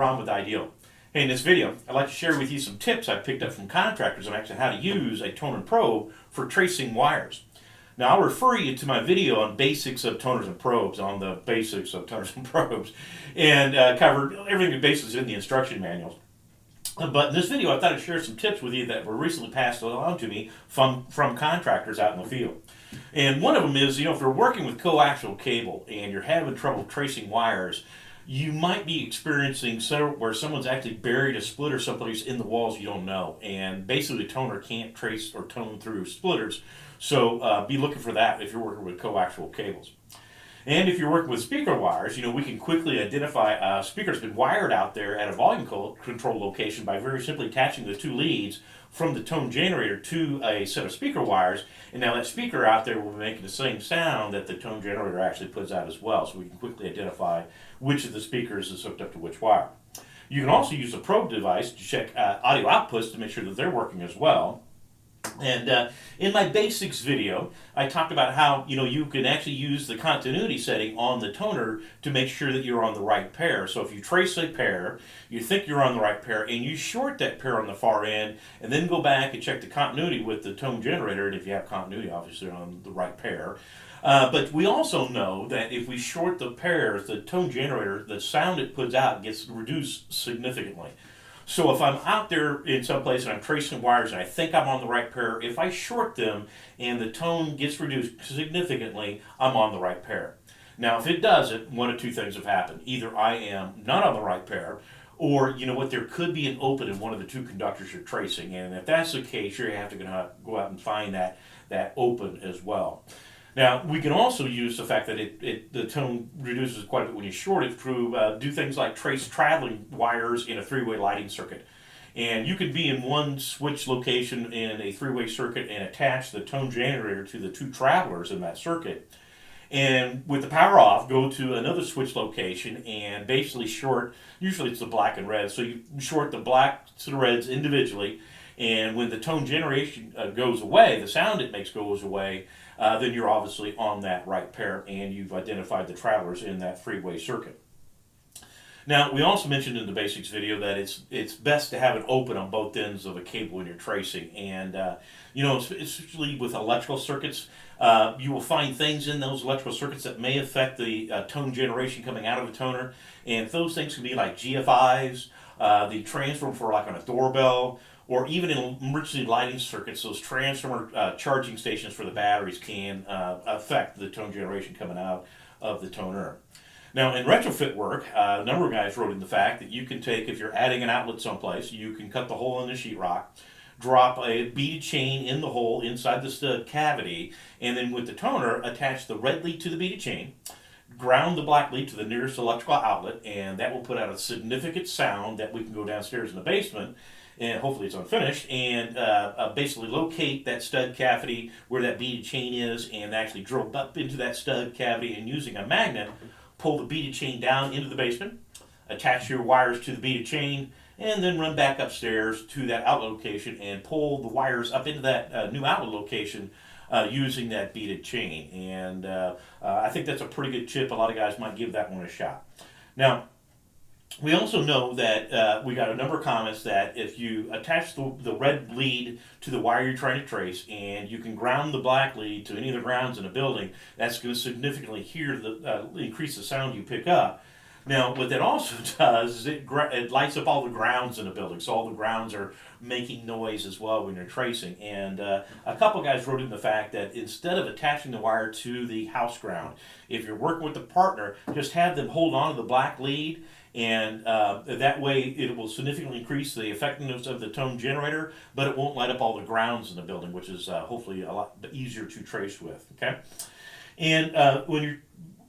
Ron with IDEAL. Hey, in this video, I'd like to share with you some tips I picked up from contractors on actually how to use a toner and probe for tracing wires. Now, I'll refer you to my video on basics of toners and probes, on the basics of toners and probes, and covered everything that basically is in the instruction manuals. But in this video, I thought I'd share some tips with you that were recently passed along to me from contractors out in the field. And one of them is, if you're working with coaxial cable and you're having trouble tracing wires, you might be experiencing where someone's actually buried a splitter someplace in the walls you don't know. And basically the toner can't trace or tone through splitters. So be looking for that if you're working with coaxial cables. And if you're working with speaker wires, we can quickly identify a speaker's been wired out there at a volume control location by very simply attaching the two leads from the tone generator to a set of speaker wires. And now that speaker out there will be making the same sound that the tone generator actually puts out as well. So we can quickly identify which of the speakers is hooked up to which wire. You can also use a probe device to check audio outputs to make sure that they're working as well. And in my basics video, I talked about how you can actually use the continuity setting on the toner to make sure that you're on the right pair. So if you trace a pair, you think you're on the right pair, and you short that pair on the far end, and then go back and check the continuity with the tone generator, and if you have continuity, obviously on the right pair. But we also know that if we short the pairs, the tone generator, the sound it puts out gets reduced significantly. So if I'm out there in some place and I'm tracing wires and I think I'm on the right pair, if I short them and the tone gets reduced significantly, I'm on the right pair. Now, if it doesn't, one of two things have happened. Either I am not on the right pair, or there could be an open in one of the two conductors you're tracing. And if that's the case, you're going to have to go out and find that open as well. Now, we can also use the fact that the tone reduces quite a bit when you short it to do things like trace traveling wires in a three-way lighting circuit. And you could be in one switch location in a three-way circuit and attach the tone generator to the two travelers in that circuit. And with the power off, go to another switch location and basically short, usually it's the black and red, so you short the black to the reds individually. And when the tone generation goes away, the sound it makes goes away, then you're obviously on that right pair and you've identified the travelers in that three-way circuit. Now, we also mentioned in the basics video that it's best to have it open on both ends of a cable when you're tracing. And, especially with electrical circuits, you will find things in those electrical circuits that may affect the tone generation coming out of the toner. And those things can be like GFIs, the transformer for like on a doorbell, or even in emergency lighting circuits, those transformer charging stations for the batteries can affect the tone generation coming out of the toner. Now, in retrofit work, a number of guys wrote in the fact that you can take, if you're adding an outlet someplace, you can cut the hole in the sheetrock, drop a beaded chain in the hole inside the stud cavity, and then with the toner, attach the red lead to the beaded chain, ground the black lead to the nearest electrical outlet, and that will put out a significant sound that we can go downstairs in the basement, and hopefully it's unfinished, and basically locate that stud cavity where that beaded chain is, and actually drill up into that stud cavity, and using a magnet, pull the beaded chain down into the basement, attach your wires to the beaded chain, and then run back upstairs to that outlet location and pull the wires up into that new outlet location using that beaded chain. And I think that's a pretty good tip. A lot of guys might give that one a shot. Now, we also know that we got a number of comments that if you attach the red lead to the wire you're trying to trace and you can ground the black lead to any of the grounds in a building, that's going to significantly increase the sound you pick up. Now, what that also does is it lights up all the grounds in a building, so all the grounds are making noise as well when you're tracing. And a couple guys wrote in the fact that instead of attaching the wire to the house ground, if you're working with a partner, just have them hold on to the black lead, and that way it will significantly increase the effectiveness of the tone generator, but it won't light up all the grounds in the building, which is hopefully a lot easier to trace with. Okay, and when you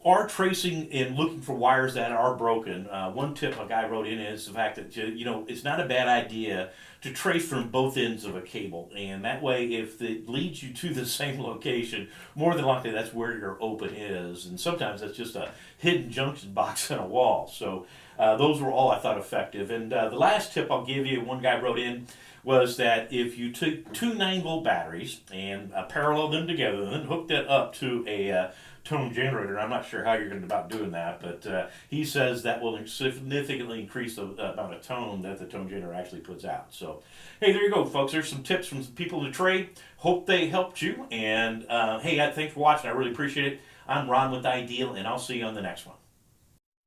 are tracing and looking for wires that are broken, one tip a guy wrote in is the fact that it's not a bad idea to trace from both ends of a cable, and that way if it leads you to the same location, more than likely that's where your open is, and sometimes that's just a hidden junction box in a wall. So those were all I thought effective. And the last tip I'll give you, one guy wrote in, was that if you took two 9-volt batteries and parallel them together and then hooked that up to tone generator. I'm not sure how you're going about doing that, but he says that will significantly increase the amount of tone that the tone generator actually puts out. So, hey, there you go, folks. There's some tips from some people in the trade. Hope they helped you. And hey, thanks for watching. I really appreciate it. I'm Ron with Ideal, and I'll see you on the next one.